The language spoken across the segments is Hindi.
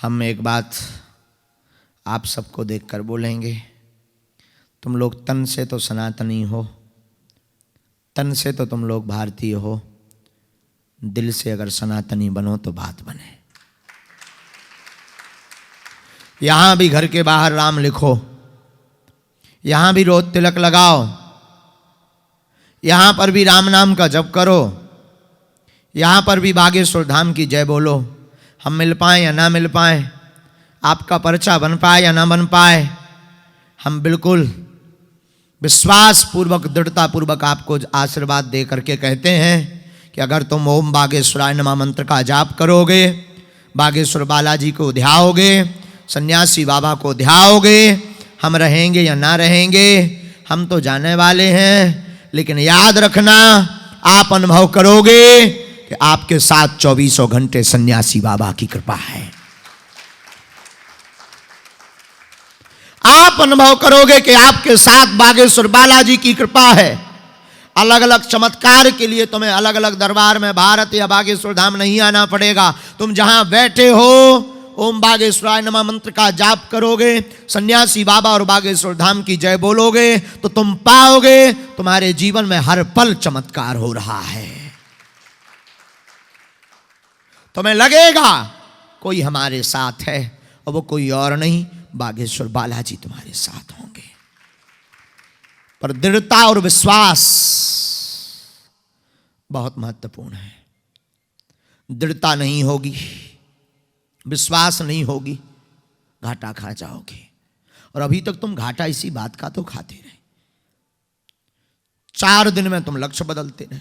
हम एक बात आप सबको देखकर बोलेंगे, तुम लोग तन से तो सनातनी हो, तन से तो तुम लोग भारतीय हो, दिल से अगर सनातनी बनो तो बात बने। यहां भी घर के बाहर राम लिखो, यहां भी रोज तिलक लगाओ, यहां पर भी राम नाम का जप करो, यहां पर भी बागेश्वर धाम की जय बोलो। हम मिल पाए या ना मिल पाए, आपका पर्चा बन पाए या ना बन पाए, हम बिल्कुल विश्वास पूर्वक दृढ़ता पूर्वक आपको आशीर्वाद दे करके कहते हैं कि अगर तुम ओम बागेश्वराय नमः मंत्र का जाप करोगे, बागेश्वर बालाजी को ध्याओगे, सन्यासी बाबा को ध्याओगे, हम रहेंगे या ना रहेंगे हम तो जाने वाले हैं, लेकिन याद रखना आप अनुभव करोगे कि आपके साथ 24 घंटे सन्यासी बाबा की कृपा है। आप अनुभव करोगे कि आपके साथ बागेश्वर बालाजी की कृपा है। अलग अलग चमत्कार के लिए तुम्हें अलग अलग दरबार में भारत या बागेश्वर धाम नहीं आना पड़ेगा। तुम जहां बैठे हो ओम बागेश्वराय नमः मंत्र का जाप करोगे, सन्यासी बाबा और बागेश्वर धाम की जय बोलोगे तो तुम पाओगे तुम्हारे जीवन में हर पल चमत्कार हो रहा है। तुम्हें लगेगा कोई हमारे साथ है और वो कोई और नहीं, बागेश्वर बालाजी तुम्हारे साथ होंगे। पर दृढ़ता और विश्वास बहुत महत्वपूर्ण है। दृढ़ता नहीं होगी, विश्वास नहीं होगी, घाटा खा जाओगे। और अभी तक तुम घाटा इसी बात का तो खाते रहे। 4 दिन में तुम लक्ष्य बदलते रहे,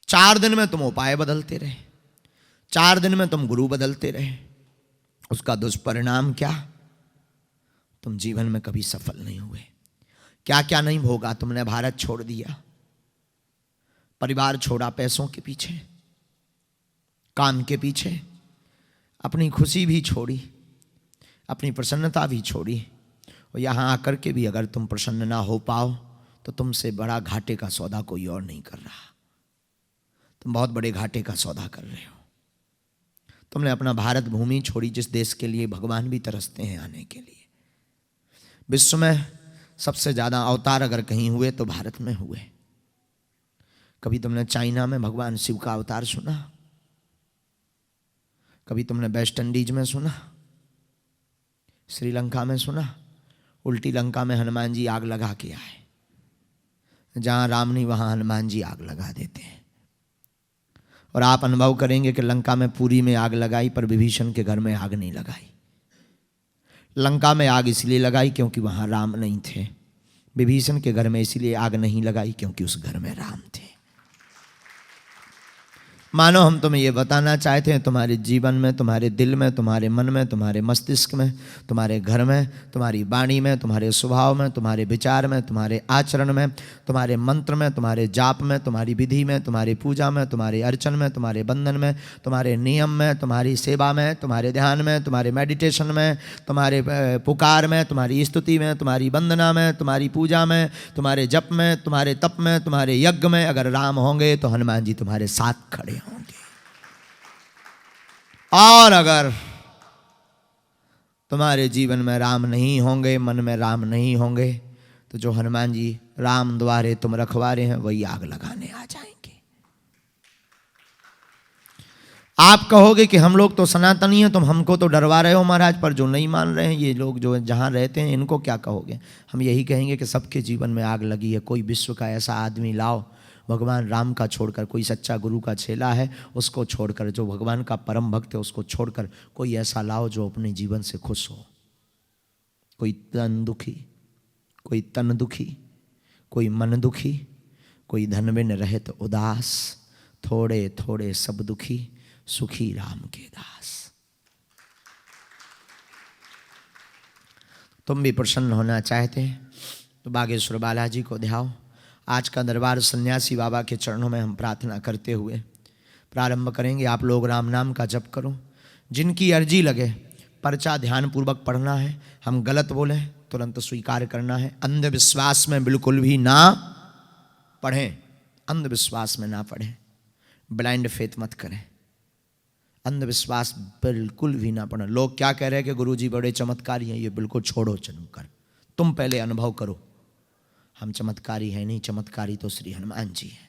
4 दिन में तुम उपाय बदलते रहे, 4 दिन में तुम गुरु बदलते रहे। उसका दुष्परिणाम क्या? तुम जीवन में कभी सफल नहीं हुए। क्या क्या नहीं भोगा तुमने? भारत छोड़ दिया, परिवार छोड़ा पैसों के पीछे, काम के पीछे, अपनी खुशी भी छोड़ी, अपनी प्रसन्नता भी छोड़ी। और यहां आकर के भी अगर तुम प्रसन्न ना हो पाओ तो तुमसे बड़ा घाटे का सौदा कोई और नहीं कर रहा। तुम बहुत बड़े घाटे का सौदा कर रहे हो। तुमने अपना भारत भूमि छोड़ी, जिस देश के लिए भगवान भी तरसते हैं आने के लिए। विश्व में सबसे ज्यादा अवतार अगर कहीं हुए तो भारत में हुए। कभी तुमने चाइना में भगवान शिव का अवतार सुना? कभी तुमने वेस्ट इंडीज में सुना? श्रीलंका में सुना? उल्टी लंका में हनुमान जी आग लगा के आए। जहां राम नहीं वहां हनुमान जी आग लगा देते हैं। और आप अनुभव करेंगे कि लंका में पुरी में आग लगाई पर विभीषण के घर में आग नहीं लगाई। लंका में आग इसलिए लगाई क्योंकि वहां राम नहीं थे। विभीषण के घर में इसलिए आग नहीं लगाई क्योंकि उस घर में राम थे। मानो हम तुम्हें ये बताना चाहते हैं, तुम्हारे जीवन में, तुम्हारे दिल में, तुम्हारे मन में, तुम्हारे मस्तिष्क में, तुम्हारे घर में, तुम्हारी वाणी में, तुम्हारे स्वभाव में, तुम्हारे विचार में, तुम्हारे आचरण में, तुम्हारे मंत्र में, तुम्हारे जाप में, तुम्हारी विधि में, तुम्हारी पूजा में, तुम्हारे अर्चन में, तुम्हारे बंधन में, तुम्हारे नियम में, तुम्हारी सेवा में, तुम्हारे ध्यान में, तुम्हारे मेडिटेशन में, तुम्हारे पुकार में, तुम्हारी स्तुति में, तुम्हारी वंदना में, तुम्हारी पूजा में, तुम्हारे जप में, तुम्हारे तप में, तुम्हारे यज्ञ में अगर राम होंगे तो हनुमान जी तुम्हारे साथ खड़े होंगे। और अगर तुम्हारे जीवन में राम नहीं होंगे, मन में राम नहीं होंगे, तो जो हनुमान जी राम द्वारे तुम रखवारे हैं वही आग लगाने आ जाएंगे। आप कहोगे कि हम लोग तो सनातनी हैं, तुम हमको तो डरवा रहे हो महाराज, पर जो नहीं मान रहे हैं ये लोग जो जहां रहते हैं इनको क्या कहोगे? हम यही कहेंगे कि सबके जीवन में आग लगी है। कोई विश्व का ऐसा आदमी लाओ, भगवान राम का छोड़कर, कोई सच्चा गुरु का चेला है उसको छोड़कर, जो भगवान का परम भक्त है उसको छोड़कर कोई ऐसा लाओ जो अपने जीवन से खुश हो। कोई तन दुखी, कोई तन दुखी, कोई मन दुखी, कोई धन बिन रहित उदास, थोड़े थोड़े सब दुखी, सुखी राम के दास। तुम भी प्रसन्न होना चाहते हैं तो बागेश्वर बालाजी को ध्याओ। आज का दरबार सन्यासी बाबा के चरणों में हम प्रार्थना करते हुए प्रारंभ करेंगे। आप लोग राम नाम का जप करो। जिनकी अर्जी लगे पर्चा ध्यानपूर्वक पढ़ना है। हम गलत बोले तुरंत स्वीकार करना है। अंधविश्वास में बिल्कुल भी ना पढ़ें, अंधविश्वास में ना पढ़ें, ब्लाइंड फेथ मत करें। अंधविश्वास बिल्कुल भी ना पड़ना। लोग क्या कह रहे हैं कि गुरुजी बड़े चमत्कारी हैं, ये बिल्कुल छोड़ो चलकर, तुम पहले अनुभव करो। हम चमत्कारी हैं नहीं, चमत्कारी तो श्री हनुमान जी हैं।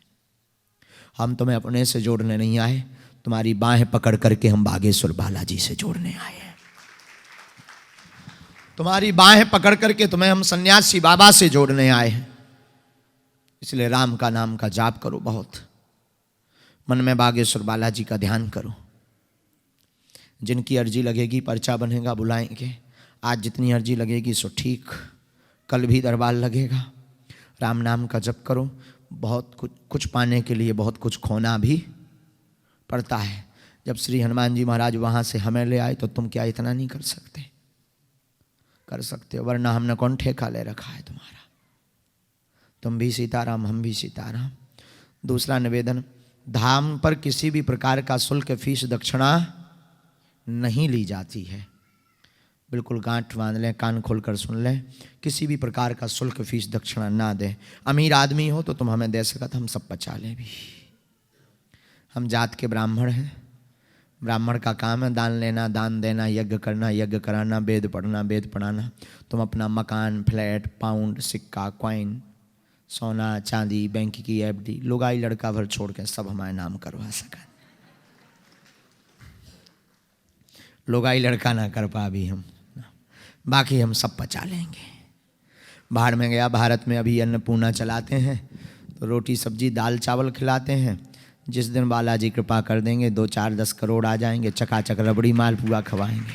हम तुम्हें अपने से जोड़ने नहीं आए, तुम्हारी बाहें पकड़ करके हम बागेश्वर बालाजी से जोड़ने आए हैं। तुम्हारी बाहें पकड़ करके तुम्हें हम सन्यासी बाबा से जोड़ने आए हैं। इसलिए राम का नाम का जाप करो, बहुत मन में बागेश्वर बालाजी का ध्यान करो। जिनकी अर्जी लगेगी पर्चा बनेगा, बुलाएंगे। आज जितनी अर्जी लगेगी सो ठीक, कल भी दरबार लगेगा। राम नाम का जप करो। बहुत कुछ पाने के लिए बहुत कुछ खोना भी पड़ता है। जब श्री हनुमान जी महाराज वहाँ से हमें ले आए तो तुम क्या इतना नहीं कर सकते? कर सकते हो, वरना हमने कौन ठेका ले रखा है तुम्हारा? तुम भी सीताराम, हम भी सीताराम। दूसरा निवेदन, धाम पर किसी भी प्रकार का शुल्क, फीस, दक्षिणा नहीं ली जाती है। बिल्कुल गांठ बांध लें, कान खोलकर सुन लें। किसी भी प्रकार का शुल्क, फीस, दक्षिणा ना दें। अमीर आदमी हो तो तुम हमें दे सकत, हम सब पचा लें भी। हम जात के ब्राह्मण हैं। ब्राह्मण का काम है दान लेना, दान देना, यज्ञ करना, यज्ञ कराना, वेद पढ़ना, वेद पढ़ाना। तुम अपना मकान, फ्लैट, पाउंड, सिक्का, कॉइन, सोना चांदी, बैंक की एफडी, लुगाई लड़का भर छोड़ के सब हमारे नाम करवा सका। लुगाई लड़का ना कर पा भी हम, बाकी हम सब पचा लेंगे। बाहर में गया, भारत में अभी अन्नपूर्णा चलाते हैं तो रोटी सब्जी दाल चावल खिलाते हैं। जिस दिन बालाजी कृपा कर देंगे 2-4-10 करोड़ आ जाएंगे, चकाचक रबड़ी मालपुआ खवाएंगे,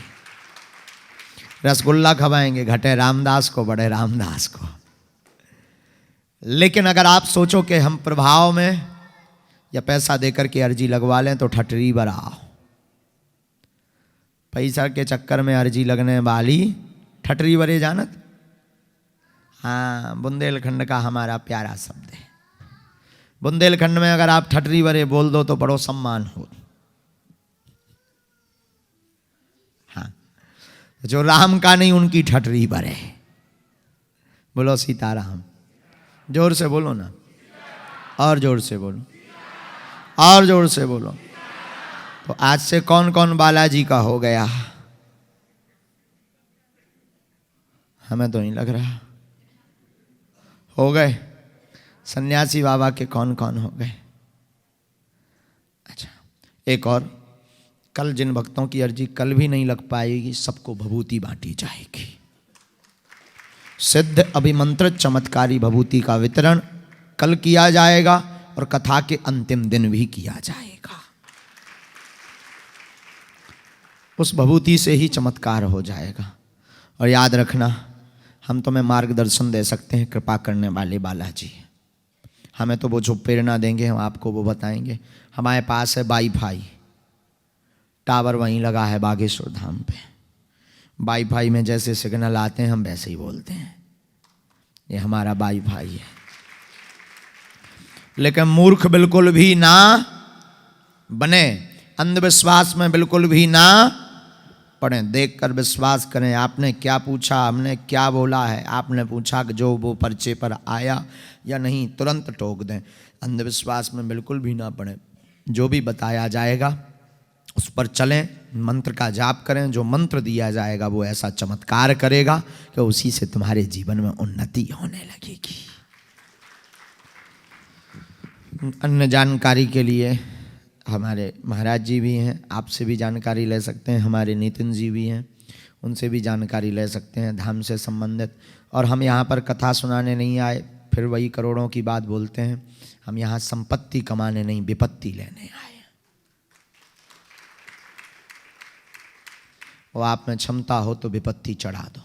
रसगुल्ला खवाएंगे, घटे रामदास को, बड़े रामदास को। लेकिन अगर आप सोचो कि हम प्रभाव में या पैसा देकर के अर्जी लगवा लें तो ठटरी बराओ। पैसा के चक्कर में अर्जी लगने वाली ठटरी बरे जानत। हाँ, बुंदेलखंड का हमारा प्यारा शब्द है। बुंदेलखंड में अगर आप ठटरी बरे बोल दो तो बड़ो सम्मान हो। हाँ, जो राम का नहीं उनकी ठटरी बरे। बोलो सीताराम, जोर से बोलो ना, और जोर से बोलो, और जोर से बोलो। तो आज से कौन कौन बालाजी का हो गया? हमें तो नहीं लग रहा हो गए। सन्यासी बाबा के कौन कौन हो गए? अच्छा, एक और, कल जिन भक्तों की अर्जी कल भी नहीं लग पाएगी, सबको भभूति बांटी जाएगी। सिद्ध अभिमंत्रित चमत्कारी भभूति का वितरण कल किया जाएगा और कथा के अंतिम दिन भी किया जाएगा। उस भभूति से ही चमत्कार हो जाएगा। और याद रखना, हम तुम्हें मार्गदर्शन दे सकते हैं, कृपा करने वाले बालाजी। हमें तो वो जो प्रेरणा देंगे हम आपको वो बताएंगे। हमारे पास है वाईफाई, टावर वहीं लगा है बागेश्वर धाम पे। वाईफाई में जैसे सिग्नल आते हैं हम वैसे ही बोलते हैं, ये हमारा वाईफाई है। लेकिन मूर्ख बिल्कुल भी ना बने, अंधविश्वास में बिल्कुल भी ना पढ़ें, देखकर विश्वास करें। आपने क्या पूछा, हमने क्या बोला है, आपने पूछा कि जो वो पर्चे पर आया या नहीं, तुरंत टोक दें। अंधविश्वास में बिल्कुल भी ना पढ़ें। जो भी बताया जाएगा उस पर चलें, मंत्र का जाप करें। जो मंत्र दिया जाएगा वो ऐसा चमत्कार करेगा कि उसी से तुम्हारे जीवन में उन्नति होने लगेगी। अन्य जानकारी के लिए हमारे महाराज जी भी हैं, आपसे भी जानकारी ले सकते हैं। हमारे नितिन जी भी हैं, उनसे भी जानकारी ले सकते हैं धाम से संबंधित। और हम यहाँ पर कथा सुनाने नहीं आए, फिर वही करोड़ों की बात बोलते हैं। हम यहाँ संपत्ति कमाने नहीं, विपत्ति लेने आए हैं। और आप में क्षमता हो तो विपत्ति चढ़ा दो।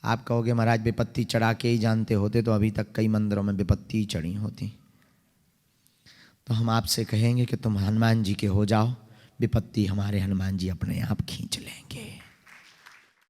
आप कहोगे महाराज विपत्ति चढ़ा के ही जानते होते तो अभी तक कई मंदिरों में विपत्ति ही चढ़ी होती। तो हम आपसे कहेंगे कि तुम हनुमान जी के हो जाओ, विपत्ति हमारे हनुमान जी अपने आप खींच लेंगे।